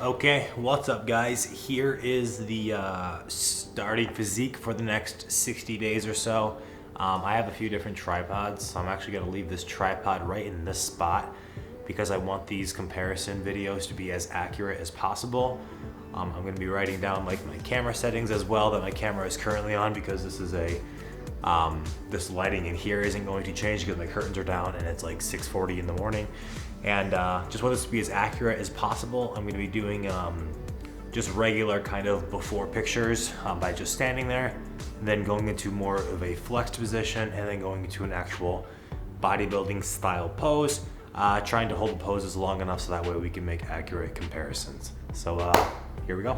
Okay, what's up guys? Here is the starting physique for the next 60 days or so. I have a few different tripods, so I'm actually gonna leave this tripod right in this spot because I want these comparison videos to be as accurate as possible. I'm gonna be writing down like my camera settings as well that my camera is currently on, because this is this lighting in here isn't going to change because my curtains are down and it's like 6:40 in the morning. And just want this to be as accurate as possible. I'm gonna be doing just regular kind of before pictures by just standing there, and then going into more of a flexed position, and then going into an actual bodybuilding style pose, trying to hold the poses long enough so that way we can make accurate comparisons. So here we go.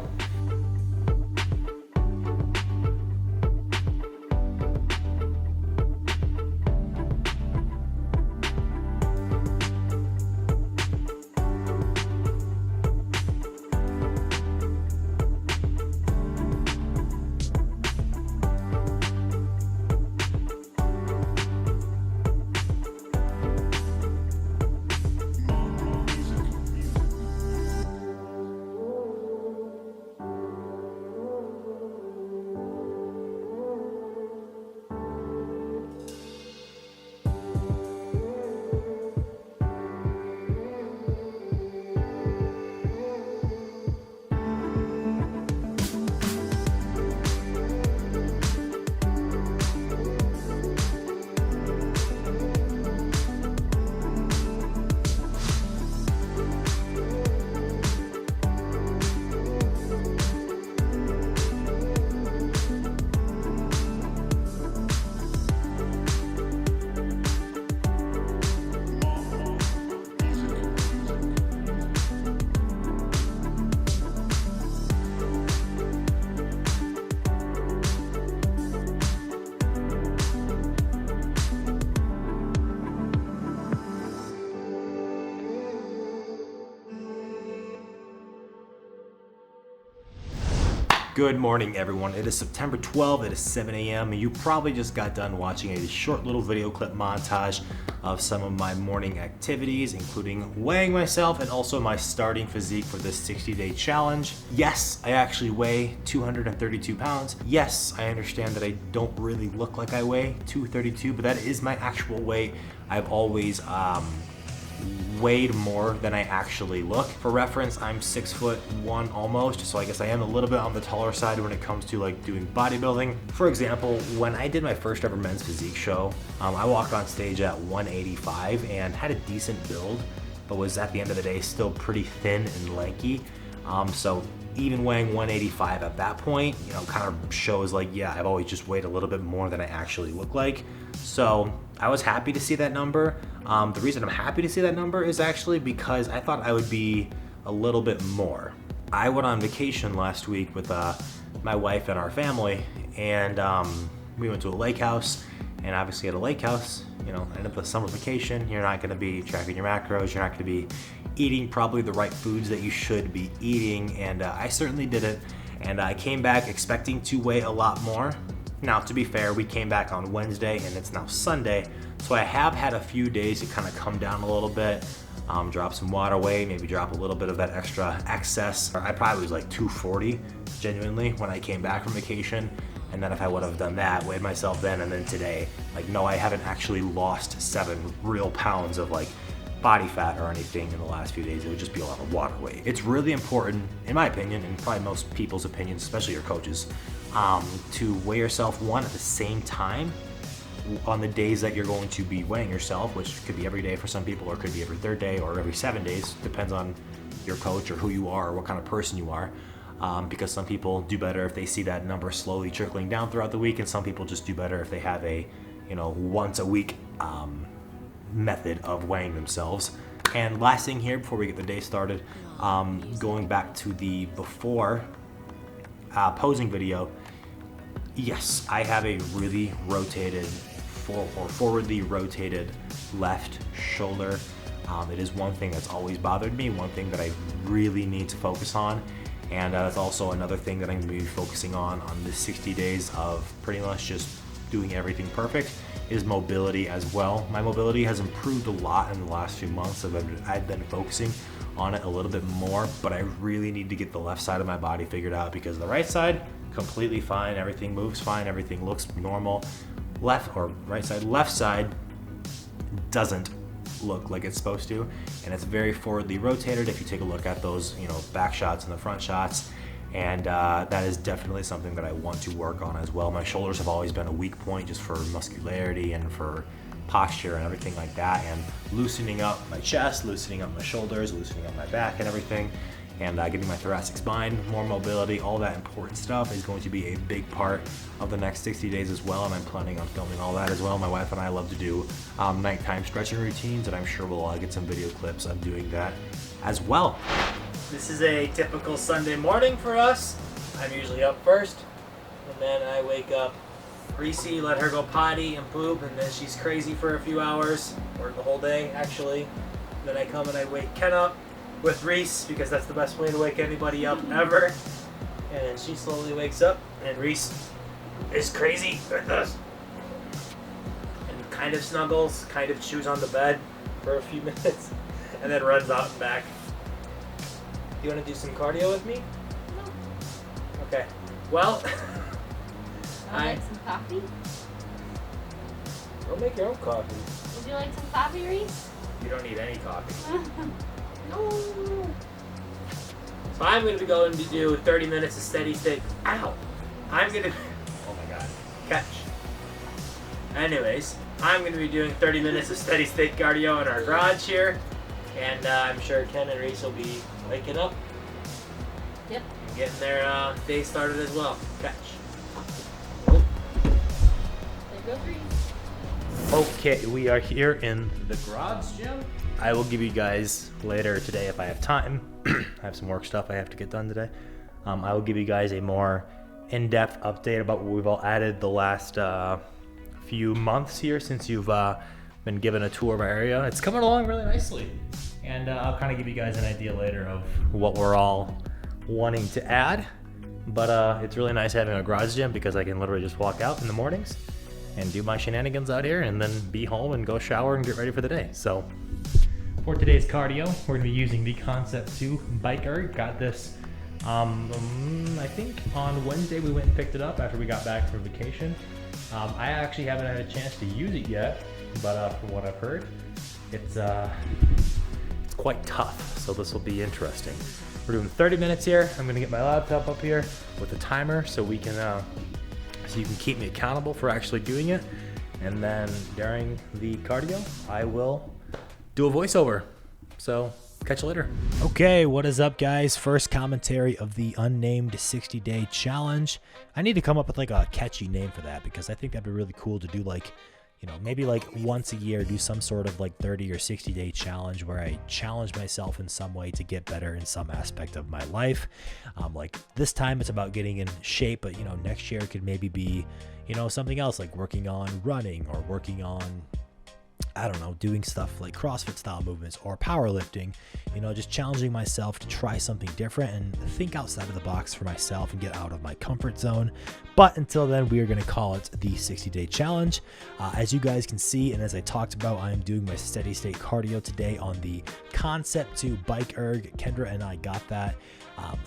Good morning, everyone. It is September 12th. It is 7 a.m. You probably just got done watching a short little video clip montage of some of my morning activities, including weighing myself and also my starting physique for this 60-day challenge. Yes, I actually weigh 232 pounds. Yes, I understand that I don't really look like I weigh 232, but that is my actual weight. I've always weighed more than I actually look. For reference, I'm 6'1" almost, so I guess I am a little bit on the taller side when it comes to like doing bodybuilding. For example, when I did my first ever men's physique show, I walked on stage at 185 and had a decent build, but was at the end of the day still pretty thin and lanky. So even weighing 185 at that point, you know, kind of shows like, yeah, I've always just weighed a little bit more than I actually look like. So I was happy to see that number. The reason I'm happy to see that number is actually because I thought I would be a little bit more. I went on vacation last week with my wife and our family, and we went to a lake house. And obviously at a lake house, you know, end of the summer vacation, you're not gonna be tracking your macros, you're not gonna be eating probably the right foods that you should be eating, and I certainly didn't. And I came back expecting to weigh a lot more. Now, to be fair, we came back on Wednesday and it's now Sunday, so I have had a few days to kind of come down a little bit, drop some water weight, maybe drop a little bit of that extra excess. I probably was like 240, genuinely, when I came back from vacation. And then if I would have done that, weighed myself then and then today, like, no, I haven't actually lost 7 real pounds of like body fat or anything in the last few days. It would just be a lot of water weight. It's really important, in my opinion, and probably most people's opinions, especially your coaches, to weigh yourself one at the same time on the days that you're going to be weighing yourself, which could be every day for some people, or could be every 3rd day or every 7 days, depends on your coach or who you are or what kind of person you are. Because some people do better if they see that number slowly trickling down throughout the week, and some people just do better if they have a, you know, once a week method of weighing themselves. And last thing here before we get the day started, going back to the before posing video, yes, I have a really rotated forwardly rotated left shoulder. It is one thing that's always bothered me, one thing that I really need to focus on. And that's also another thing that I'm going to be focusing on this 60 days of pretty much just doing everything perfect, is mobility as well. My mobility has improved a lot in the last few months. I've been focusing on it a little bit more, but I really need to get the left side of my body figured out, because the right side, completely fine. Everything moves fine. Everything looks normal. Left side doesn't look like it's supposed to, and it's very forwardly rotated if you take a look at those, back shots and the front shots. And that is definitely something that I want to work on as well. My shoulders have always been a weak point, just for muscularity and for posture and everything like that, and loosening up my chest, loosening up my shoulders, loosening up my back and everything, and getting my thoracic spine more mobility. All that important stuff is going to be a big part of the next 60 days as well, and I'm planning on filming all that as well. My wife and I love to do nighttime stretching routines, and I'm sure we'll get some video clips of doing that as well. This is a typical Sunday morning for us. I'm usually up first, and then I wake up Reese, let her go potty and poop, and then she's crazy for a few hours, or the whole day actually. Then I come and I wake Ken up with Reese, because that's the best way to wake anybody up ever. And she slowly wakes up, and Reese is crazy with us, and kind of snuggles, kind of chews on the bed for a few minutes, and then runs out and back. You want to do some cardio with me? No. Okay. Well, I like some coffee. Go make your own coffee. Would you like some coffee, Reese? You don't need any coffee. No. So I'm going to be going to do 30 minutes of steady state. Ow! I'm going to... Oh my god. Catch. Anyways, I'm going to be doing 30 minutes of steady state cardio in our garage here. And I'm sure Ken and Reese will be waking up. Yep. And getting their day started as well. Catch. There goes Reese. Okay, we are here in the garage gym. I will give you guys later today, if I have time. I have some work stuff I have to get done today. I will give you guys a more in-depth update about what we've all added the last few months here since you've been given a tour of our area. It's coming along really nicely. And I'll kind of give you guys an idea later of what we're all wanting to add. But it's really nice having a garage gym, because I can literally just walk out in the mornings and do my shenanigans out here, and then be home and go shower and get ready for the day. So for today's cardio, we're gonna be using the Concept 2 bike erg. Got this, I think on Wednesday we went and picked it up after we got back from vacation. I actually haven't had a chance to use it yet, but from what I've heard, it's quite tough, so this will be interesting. We're doing 30 minutes here. I'm gonna get my laptop up here with a timer so we can, so you can keep me accountable for actually doing it. And then during the cardio, I will do a voiceover. So catch you later. Okay, what is up, guys? First commentary of the unnamed 60-day challenge. I need to come up with like a catchy name for that, because I think that'd be really cool to do, like, maybe like once a year, do some sort of like 30 or 60-day challenge where I challenge myself in some way to get better in some aspect of my life. Like this time it's about getting in shape, but next year it could maybe be, something else, like working on running, or working on, I don't know, doing stuff like CrossFit style movements or powerlifting, just challenging myself to try something different and think outside of the box for myself and get out of my comfort zone. But until then, we are going to call it the 60-day challenge. As you guys can see, and as I talked about, I am doing my steady state cardio today on the Concept 2 bike erg. Kendra and I got that.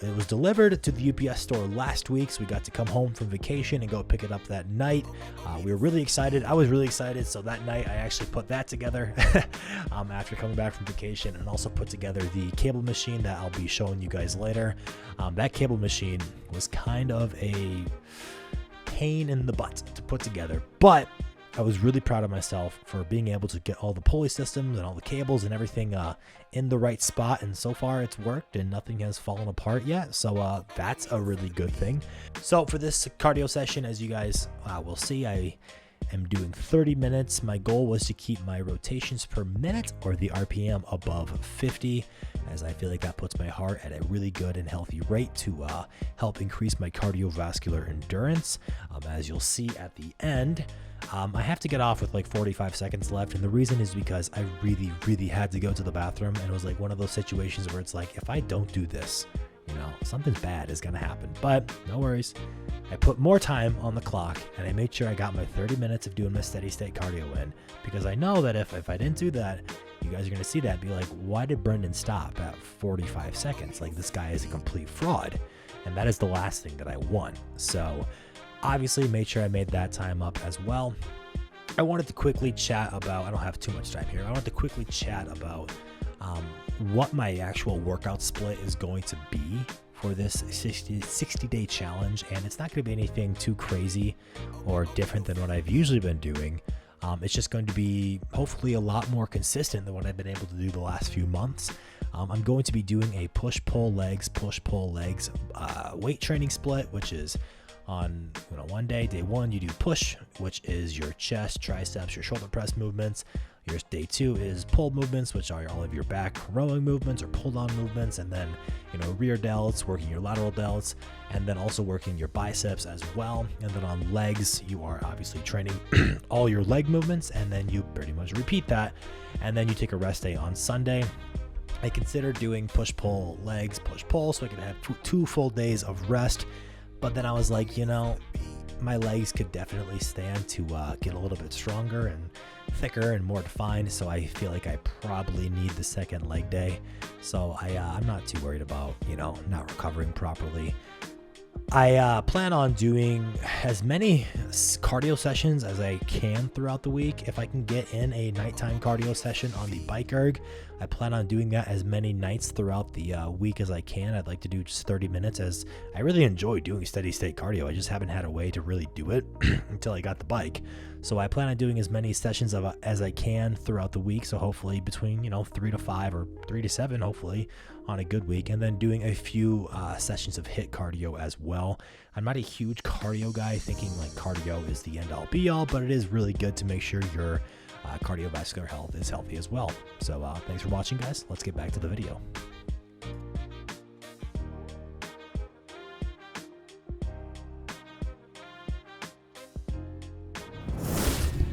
It was delivered to the UPS store last week, so we got to come home from vacation and go pick it up that night. We were really excited. I was really excited, so that night I actually put that together after coming back from vacation, and also put together the cable machine that I'll be showing you guys later. That cable machine was kind of a pain in the butt to put together, but I was really proud of myself for being able to get all the pulley systems and all the cables and everything in the right spot, and so far it's worked and nothing has fallen apart yet, so that's a really good thing. So for this cardio session, as you guys will see, I am doing 30 minutes. My goal was to keep my rotations per minute, or the RPM, above 50, as I feel like that puts my heart at a really good and healthy rate to help increase my cardiovascular endurance. As you'll see at the end, I have to get off with like 45 seconds left, and the reason is because I really had to go to the bathroom, and it was like one of those situations where it's like, if I don't do this, you know, something bad is gonna happen. But no worries. I put more time on the clock and I made sure I got my 30 minutes of doing my steady state cardio in, because I know that if I didn't do that, you guys are going to see that and be like, why did Brendan stop at 45 seconds? Like, this guy is a complete fraud. And that is the last thing that I want. So obviously made sure I made that time up as well. I wanted to quickly chat about, I don't have too much time here. I wanted to quickly chat about what my actual workout split is going to be for this 60-day challenge. And it's not going to be anything too crazy or different than what I've usually been doing. It's just going to be hopefully a lot more consistent than what I've been able to do the last few months. I'm going to be doing a push-pull legs weight training split, which is on one day. Day one, you do push, which is your chest, triceps, your shoulder press movements. Your day two is pull movements, which are all of your back rowing movements or pull down movements, and then rear delts, working your lateral delts, and then also working your biceps as well. And then on legs, you are obviously training all your leg movements, and then you pretty much repeat that, and then you take a rest day on Sunday. I considered doing push-pull legs, push-pull, so I could have two full days of rest, but then I was like, my legs could definitely stand to get a little bit stronger and thicker and more defined, so I feel like I probably need the second leg day. So I'm not too worried about not recovering properly. I plan on doing as many cardio sessions as I can throughout the week. If I can get in a nighttime cardio session on the bike erg, I plan on doing that as many nights throughout the week as I can. I'd like to do just 30 minutes, as I really enjoy doing steady state cardio. I just haven't had a way to really do it until I got the bike. So I plan on doing as many sessions as I can throughout the week. So hopefully between 3 to 5 or 3 to 7, hopefully on a good week, and then doing a few sessions of HIIT cardio as well. I'm not a huge cardio guy, thinking like cardio is the end all be all, but it is really good to make sure your cardiovascular health is healthy as well. So thanks for watching, guys. Let's get back to the video.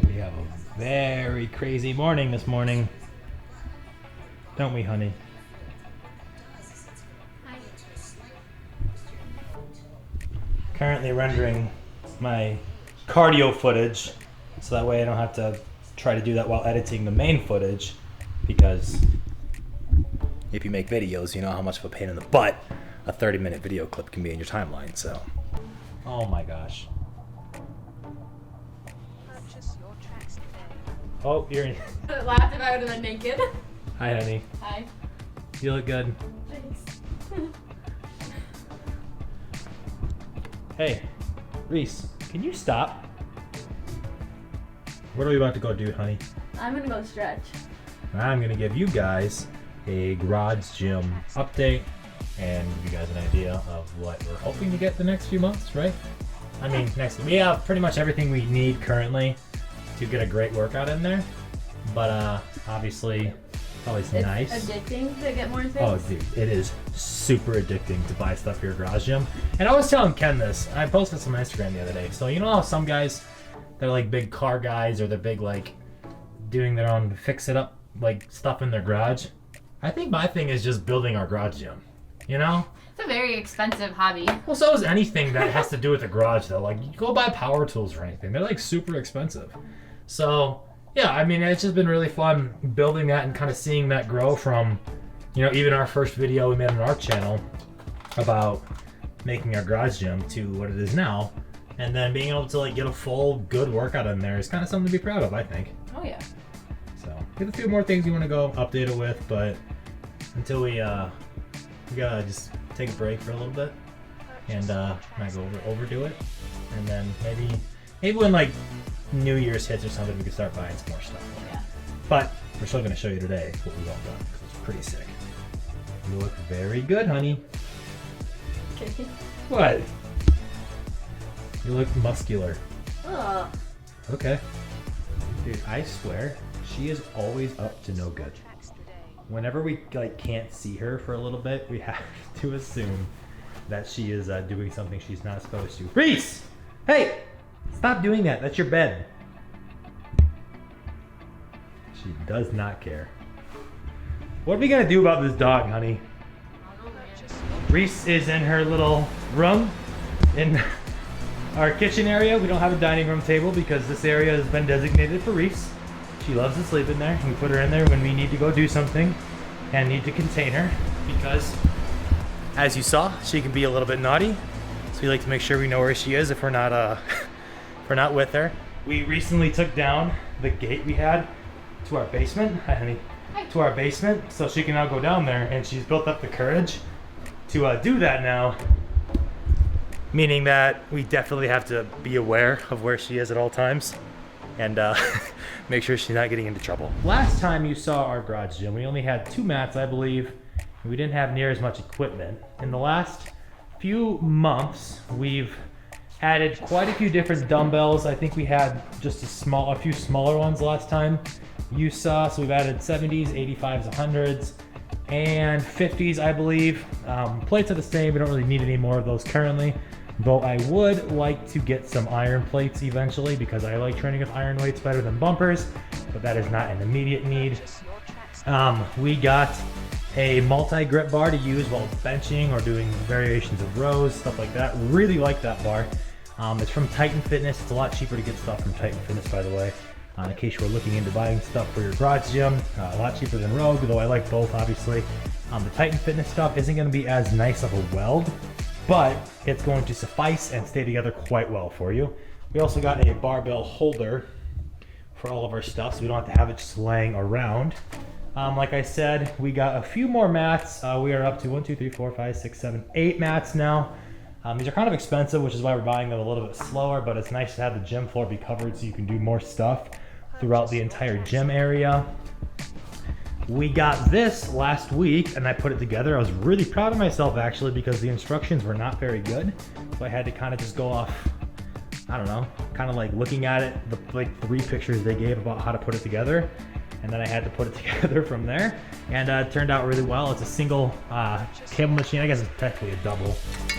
We have a very crazy morning this morning, don't we, honey? Currently rendering my cardio footage, so that way I don't have to try to do that while editing the main footage, because if you make videos, you know how much of a pain in the butt a 30-minute video clip can be in your timeline. So, oh my gosh. Purchase your tracks today. Oh, you're in. I laughed if I would have been naked. Hi, honey. Hi. You look good. Thanks. Hey, Reese, can you stop? What are we about to go do, honey? I'm gonna go stretch. I'm gonna give you guys a garage gym update and give you guys an idea of what we're hoping to get the next few months, right? I mean, we have pretty much everything we need currently to get a great workout in there, but obviously always It's nice. addicting to get more things. Oh, dude, it is super addicting to buy stuff for your garage gym. And I was telling Ken this. I posted this on my Instagram the other day. So you know how some guys, they're like big car guys, or they're big like doing their own fix-it-up like stuff in their garage? I think my thing is just building our garage gym. You know? It's a very expensive hobby. Well, so is anything that has to do with the garage, though. Like, you go buy power tools or anything. They're like super expensive. So yeah, I mean, it's just been really fun building that and kind of seeing that grow from, even our first video we made on our channel about making our garage gym to what it is now. And then being able to like get a full good workout in there is kind of something to be proud of, I think. Oh yeah. So we have a few more things we want to go update it with, but until we gotta just take a break for a little bit and not go overdo it. And then maybe when like New Year's hits or something, we can start buying some more stuff. Yeah. But we're still gonna show you today what we've all done, because it's pretty sick. You look very good, honey. Okay. What? You look muscular. Ugh. Okay. Dude, I swear, she is always up to no good. Tracks today. Whenever we like can't see her for a little bit, we have to assume that she is doing something she's not supposed to. Reese! Hey! Stop doing that. That's your bed. She does not care. What are we gonna do about this dog, honey? Purchase your Reese is in her little room in our kitchen area. We don't have a dining room table because this area has been designated for Reese. She loves to sleep in there. We put her in there when we need to go do something and need to contain her because, as you saw, she can be a little bit naughty. So we like to make sure we know where she is if we're not if we're not with her. We recently took down the gate we had to our basement. Hi, honey. Hi. To our basement, so she can now go down there, and she's built up the courage to do that now. Meaning that we definitely have to be aware of where she is at all times and make sure she's not getting into trouble. Last time you saw our garage gym, we only had 2 mats, I believe, and we didn't have near as much equipment. In the last few months, we've added quite a few different dumbbells. I think we had just a few smaller ones last time you saw. So we've added 70s, 85s, 100s, and 50s, I believe. Plates are the same. We don't really need any more of those currently. Though I would like to get some iron plates eventually because I like training with iron weights better than bumpers, but that is not an immediate need. We got a multi-grip bar to use while benching or doing variations of rows, stuff like that. Really like that bar. It's from Titan Fitness. It's a lot cheaper to get stuff from Titan Fitness, by the way. In case you were looking into buying stuff for your garage gym, a lot cheaper than Rogue, though I like both, obviously. The Titan Fitness stuff isn't going to be as nice of a weld, but it's going to suffice and stay together quite well for you. We also got a barbell holder for all of our stuff, so we don't have to have it just laying around. Like I said, we got a few more mats. We are up to 1, 2, 3, 4, 5, 6, 7, 8 mats now. These are kind of expensive, which is why we're buying them a little bit slower, but it's nice to have the gym floor be covered so you can do more stuff throughout the entire gym area. We got this last week and I put it together. I was really proud of myself actually because the instructions were not very good. So I had to kind of just go off, I don't know, kind of like looking at it, the like 3 pictures they gave about how to put it together. And then I had to put it together from there. And it turned out really well. It's a single cable machine. I guess it's technically a double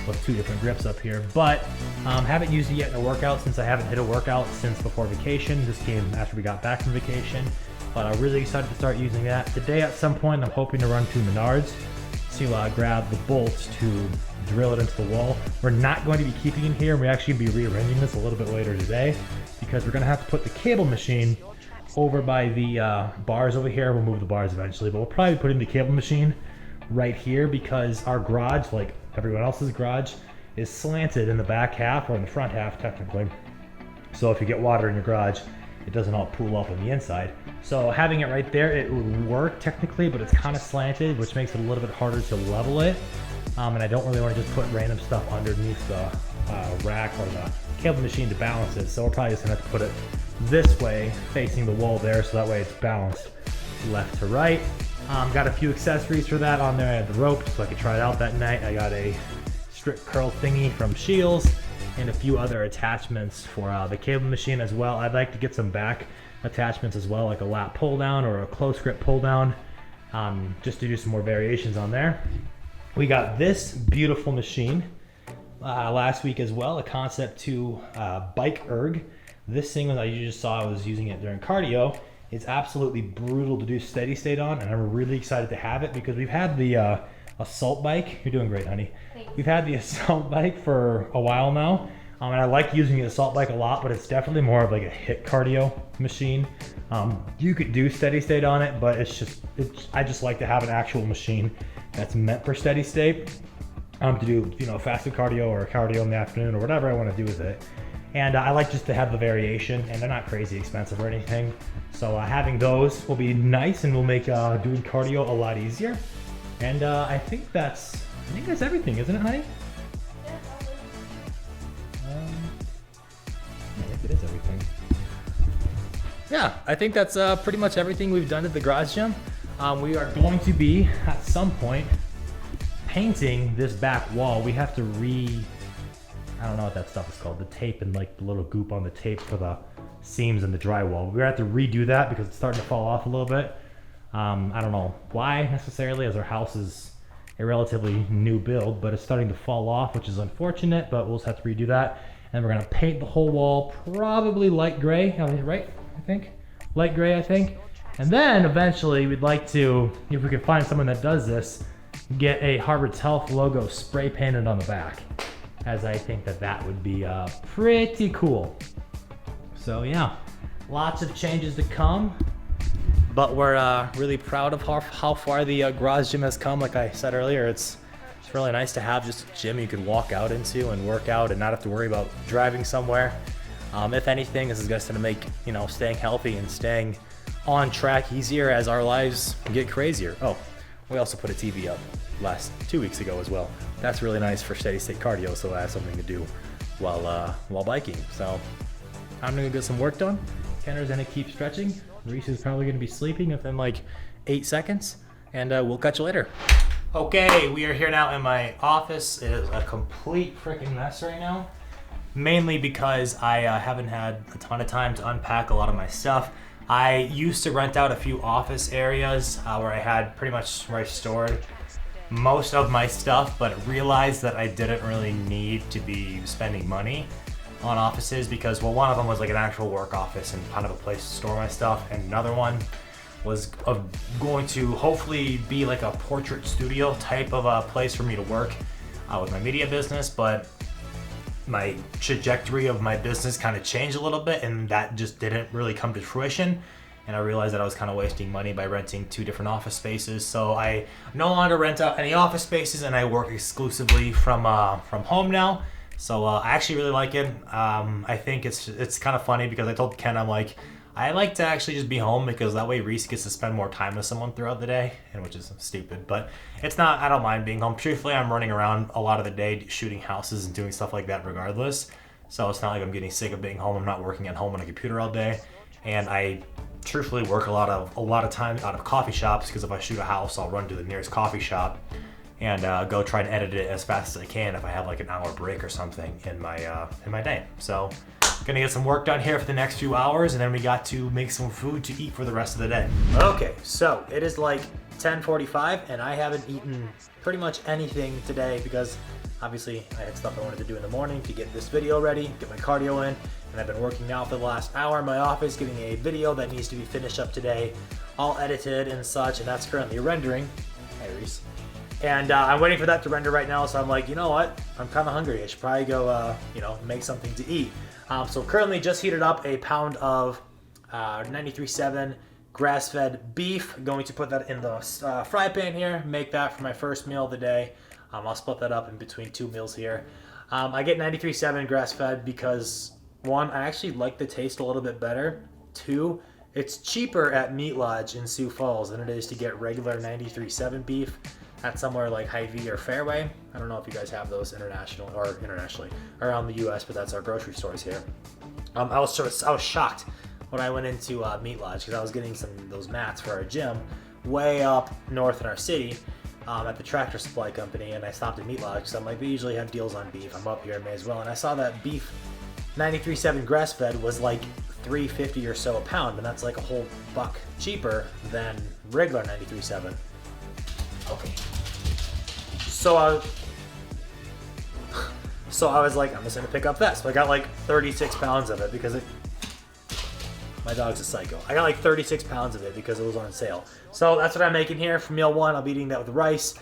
with 2 different grips up here. But haven't used it yet in a workout since I haven't hit a workout since before vacation. This came after we got back from vacation. But I'm really excited to start using that. Today at some point I'm hoping to run to Menards to grab the bolts to drill it into the wall. We're not going to be keeping it here. We're actually going to be rearranging this a little bit later today because we're going to have to put the cable machine over by the bars over here. We'll move the bars eventually, but we'll probably be putting the cable machine right here because our garage, like everyone else's garage, is slanted in the back half or in the front half technically. So if you get water in your garage, it doesn't all pool up on the inside. So having it right there, it would work technically, but it's kind of slanted, which makes it a little bit harder to level it. And I don't really want to just put random stuff underneath the rack or the cable machine to balance it. So we're probably just gonna have to put it this way, facing the wall there, so that way it's balanced left to right. Got a few accessories for that on there. I had the rope so I could try it out that night. I got a strip curl thingy from Shields and a few other attachments for the cable machine as well. I'd like to get some back attachments as well, like a lat pull down or a close grip pull down, just to do some more variations on there. We got this beautiful machine last week as well, a Concept 2 bike erg. This thing that you just saw, I was using it during cardio. It's absolutely brutal to do steady state on, and I'm really excited to have it because we've had the assault bike. You're doing great, honey. Thanks. We've had the assault bike for a while now, and I like using the assault bike a lot, but it's definitely more of like a HIIT cardio machine. You could do steady state on it, but I just like to have an actual machine that's meant for steady state to do, fasted cardio or cardio in the afternoon or whatever I want to do with it. And I like just to have the variation, and they're not crazy expensive or anything. So having those will be nice and will make doing cardio a lot easier. And I think that's everything, isn't it, honey? I think it is everything. Yeah, I think that's pretty much everything we've done at the garage gym. We are going to be, at some point, painting this back wall. We have to I don't know what that stuff is called, the tape and like the little goop on the tape for the seams and the drywall. We're gonna have to redo that because it's starting to fall off a little bit. I don't know why necessarily, as our house is a relatively new build, but it's starting to fall off, which is unfortunate, but we'll just have to redo that. And we're gonna paint the whole wall, probably light gray, right? I think, light gray, I think. And then eventually we'd like to, if we can find someone that does this, get a Harberts Health logo spray painted on the back, as I think that would be pretty cool. So yeah, lots of changes to come, but we're really proud of how far the garage gym has come. Like I said earlier, it's really nice to have just a gym you can walk out into and work out and not have to worry about driving somewhere. If anything, this is just gonna make, you know, staying healthy and staying on track easier as our lives get crazier. Oh, we also put a TV up 2 weeks ago as well. That's really nice for steady state cardio, so I have something to do while biking. So I'm gonna get some work done. Kenner's gonna keep stretching. Reese is probably gonna be sleeping within like 8 seconds, and we'll catch you later. Okay, we are here now in my office. It is a complete freaking mess right now, mainly because I haven't had a ton of time to unpack a lot of my stuff. I used to rent out a few office areas where I had pretty much where I stored most of my stuff, but realized that I didn't really need to be spending money on offices because, well, one of them was like an actual work office and kind of a place to store my stuff, and another one was going to hopefully be like a portrait studio type of a place for me to work with my media business, but my trajectory of my business kind of changed a little bit, and that just didn't really come to fruition. And I realized that I was kind of wasting money by renting 2 different office spaces. So I no longer rent out any office spaces, and I work exclusively from home now. So I actually really like it. I think it's kind of funny because I told Ken, I'm like, I like to actually just be home because that way Reese gets to spend more time with someone throughout the day, and which is stupid, but it's not, I don't mind being home. Truthfully, I'm running around a lot of the day shooting houses and doing stuff like that regardless. So it's not like I'm getting sick of being home. I'm not working at home on a computer all day. And I truthfully work a lot of time out of coffee shops because if I shoot a house, I'll run to the nearest coffee shop and go try and edit it as fast as I can if I have like an hour break or something in my day. So gonna get some work done here for the next few hours, and then we got to make some food to eat for the rest of the day. Okay, so it is like 10:45 and I haven't eaten pretty much anything today because obviously I had stuff I wanted to do in the morning to get this video ready, get my cardio in, and I've been working now for the last hour in my office getting a video that needs to be finished up today, all edited and such, and that's currently rendering. Hey, Reese. And I'm waiting for that to render right now, so I'm like, you know what? I'm kind of hungry. I should probably go, make something to eat. So currently just heated up a pound of 93.7 grass-fed beef. Going to put that in the fry pan here, make that for my first meal of the day. I'll split that up in between 2 meals here. I get 93.7 grass-fed because, 1, I actually like the taste a little bit better. 2, it's cheaper at Meat Lodge in Sioux Falls than it is to get regular 93.7 beef at somewhere like Hy-Vee or Fairway. I don't know if you guys have those internationally around the U.S., but that's our grocery stores here. I was shocked when I went into Meat Lodge because I was getting those mats for our gym way up north in our city at the Tractor Supply Company, and I stopped at Meat Lodge because I'm like, they usually have deals on beef. I'm up here, I may as well. And I saw that beef 93.7 grass-fed was like $3.50 or so a pound, and that's like a whole buck cheaper than regular 93.7. Okay. So I was like, I'm just gonna pick up that. So I got like 36 pounds of it because my dog's a psycho. I got like 36 pounds of it because it was on sale. So that's what I'm making here for meal 1. I'll be eating that with rice,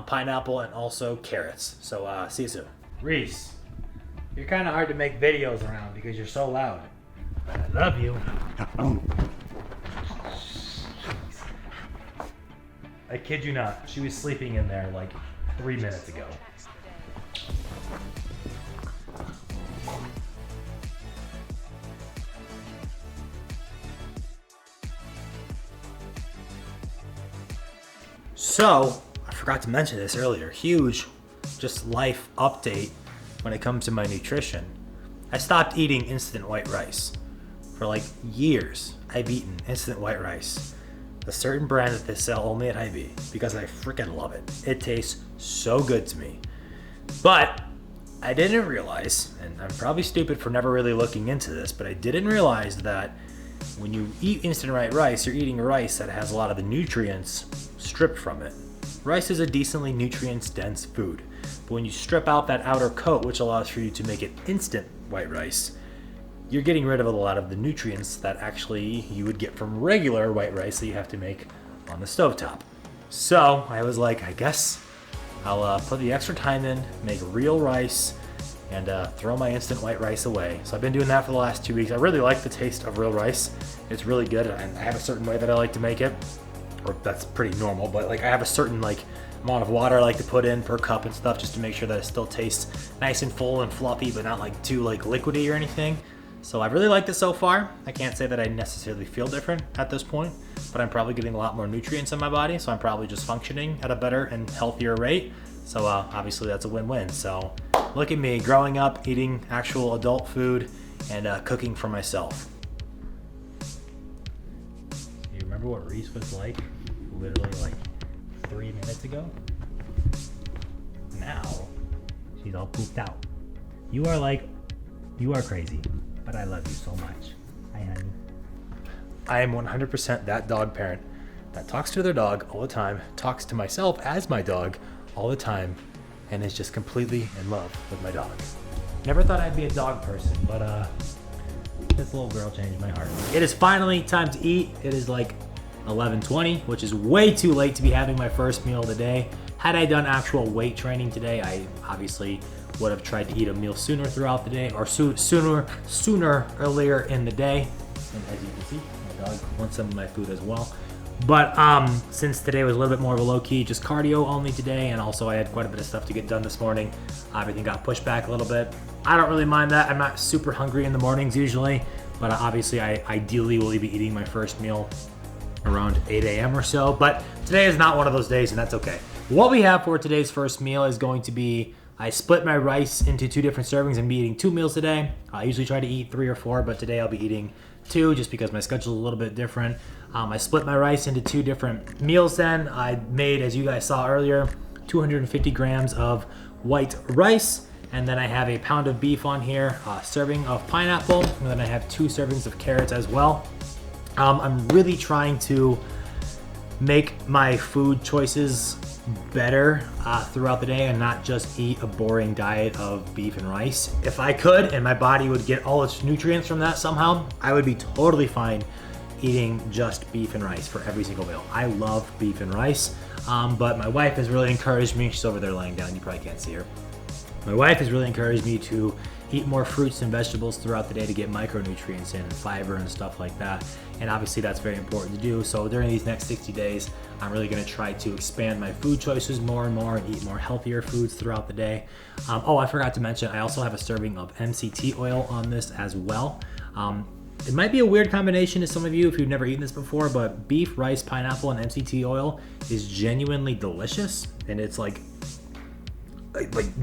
pineapple, and also carrots. So see you soon. Reese, you're kind of hard to make videos around because you're so loud. But I love you. I kid you not, she was sleeping in there like 3 minutes ago. So, I forgot to mention this earlier, huge just life update when it comes to my nutrition. I stopped eating instant white rice. For like years, I've eaten instant white rice. A certain brand that they sell only at Hy-Vee because I freaking love it. It tastes so good to me. But I didn't realize, and I'm probably stupid for never really looking into this, but I didn't realize that when you eat instant white rice, you're eating rice that has a lot of the nutrients stripped from it. Rice is a decently nutrients-dense food, but when you strip out that outer coat, which allows for you to make it instant white rice, you're getting rid of a lot of the nutrients that actually you would get from regular white rice that you have to make on the stovetop. So I was like, I guess I'll put the extra time in, make real rice, and throw my instant white rice away. So I've been doing that for the last 2 weeks. I really like the taste of real rice. It's really good, and I have a certain way that I like to make it, or that's pretty normal, but like I have a certain like amount of water I like to put in per cup and stuff just to make sure that it still tastes nice and full and fluffy, but not like too like liquidy or anything. So I really liked it so far. I can't say that I necessarily feel different at this point, but I'm probably getting a lot more nutrients in my body, so I'm probably just functioning at a better and healthier rate. So obviously that's a win-win. So look at me growing up, eating actual adult food and cooking for myself. You remember what Reese was like literally like 3 minutes ago? Now she's all pooped out. You are crazy, but I love you so much. Hi, honey. I am 100% that dog parent that talks to their dog all the time, talks to myself as my dog all the time, and is just completely in love with my dog. Never thought I'd be a dog person, but this little girl changed my heart. It is finally time to eat. It is like 11:20, which is way too late to be having my first meal of the day. Had I done actual weight training today, I obviously would have tried to eat a meal sooner throughout the day, or sooner earlier in the day. And as you can see, my dog wants some of my food as well. But since today was a little bit more of a low-key, just cardio only today, and also I had quite a bit of stuff to get done this morning, everything got pushed back a little bit. I don't really mind that. I'm not super hungry in the mornings usually, but obviously I ideally will be eating my first meal around 8 a.m. or so, but today is not one of those days, and that's okay. What we have for today's first meal is going to be, I split my rice into 2 different servings and be eating 2 meals today. I usually try to eat 3 or 4, but today I'll be eating 2 just because my schedule is a little bit different. I split my rice into 2 different meals then. I made, as you guys saw earlier, 250 grams of white rice, and then I have a pound of beef on here, a serving of pineapple, and then I have 2 servings of carrots as well. I'm really trying to make my food choices better throughout the day and not just eat a boring diet of beef and rice. If I could and my body would get all its nutrients from that somehow, I would be totally fine eating just beef and rice for every single meal. I love beef and rice, but my wife has really encouraged me. She's over there laying down, you probably can't see her. My wife has really encouraged me to eat more fruits and vegetables throughout the day to get micronutrients in, and fiber and stuff like that. And obviously that's very important to do. So during these next 60 days, I'm really gonna try to expand my food choices more and more and eat more healthier foods throughout the day. Oh, I forgot to mention, I also have a serving of MCT oil on this as well. It might be a weird combination to some of you if you've never eaten this before, but beef, rice, pineapple, and MCT oil is genuinely delicious. And it's like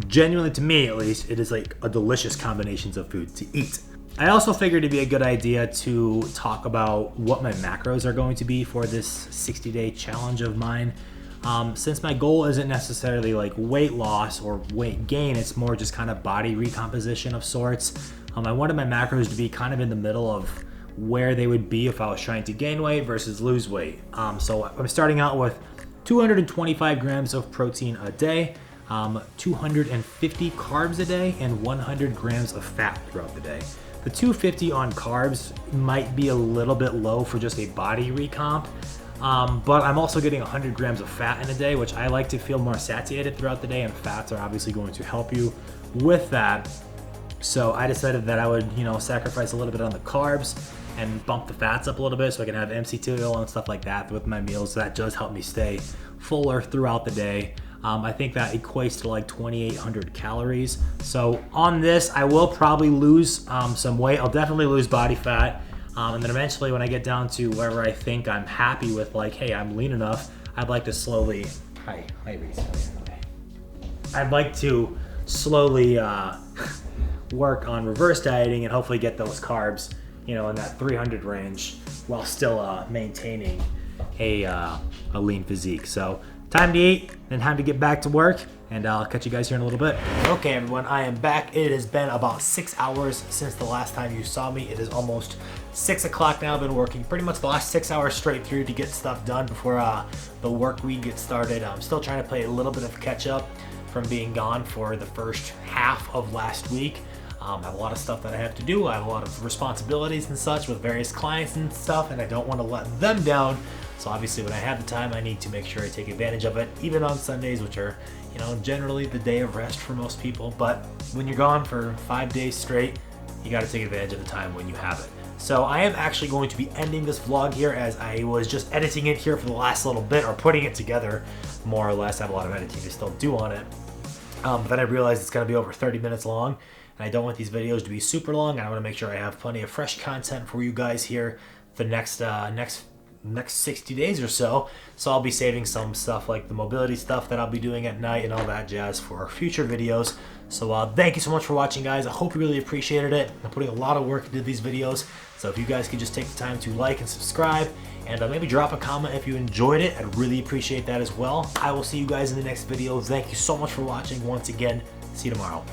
genuinely, to me at least, it is like a delicious combinations of food to eat. I also figured it'd be a good idea to talk about what my macros are going to be for this 60-day challenge of mine. Since my goal isn't necessarily like weight loss or weight gain, it's more just kind of body recomposition of sorts. I wanted my macros to be kind of in the middle of where they would be if I was trying to gain weight versus lose weight. So I'm starting out with 225 grams of protein a day, 250 carbs a day, and 100 grams of fat throughout the day. The 250 on carbs might be a little bit low for just a body recomp, but I'm also getting 100 grams of fat in a day, which I like to feel more satiated throughout the day, and fats are obviously going to help you with that. So I decided that I would, sacrifice a little bit on the carbs and bump the fats up a little bit so I can have MCT oil and stuff like that with my meals. So that does help me stay fuller throughout the day. I think that equates to like 2,800 calories. So on this, I will probably lose some weight. I'll definitely lose body fat. And then eventually when I get down to wherever I think I'm happy with, like, hey, I'm lean enough, I'd like to slowly, hi Reese. Okay. I'd like to slowly work on reverse dieting and hopefully get those carbs, in that 300 range while still maintaining a lean physique. So time to eat, then time to get back to work, and I'll catch you guys here in a little bit. Okay, everyone, I am back. It has been about 6 hours since the last time you saw me. It is almost 6 o'clock now. I've been working pretty much the last 6 hours straight through to get stuff done before the work week gets started. I'm still trying to play a little bit of catch up from being gone for the first half of last week. I have a lot of stuff that I have to do. I have a lot of responsibilities and such with various clients and stuff, and I don't want to let them down. So obviously when I have the time, I need to make sure I take advantage of it, even on Sundays, which are, you know, generally the day of rest for most people. But when you're gone for 5 days straight, you got to take advantage of the time when you have it. So I am actually going to be ending this vlog here, as I was just editing it here for the last little bit, or putting it together more or less. I have a lot of editing to still do on it. But then I realized it's going to be over 30 minutes long, and I don't want these videos to be super long. I want to make sure I have plenty of fresh content for you guys here the next 60 days or so. So I'll be saving some stuff like the mobility stuff that I'll be doing at night and all that jazz for future videos. So thank you so much for watching, guys. I hope you really appreciated it. I'm putting a lot of work into these videos, so if you guys could just take the time to like and subscribe, and maybe drop a comment if you enjoyed it, I'd really appreciate that as well. I will see you guys in the next video. Thank you so much for watching once again. See you tomorrow.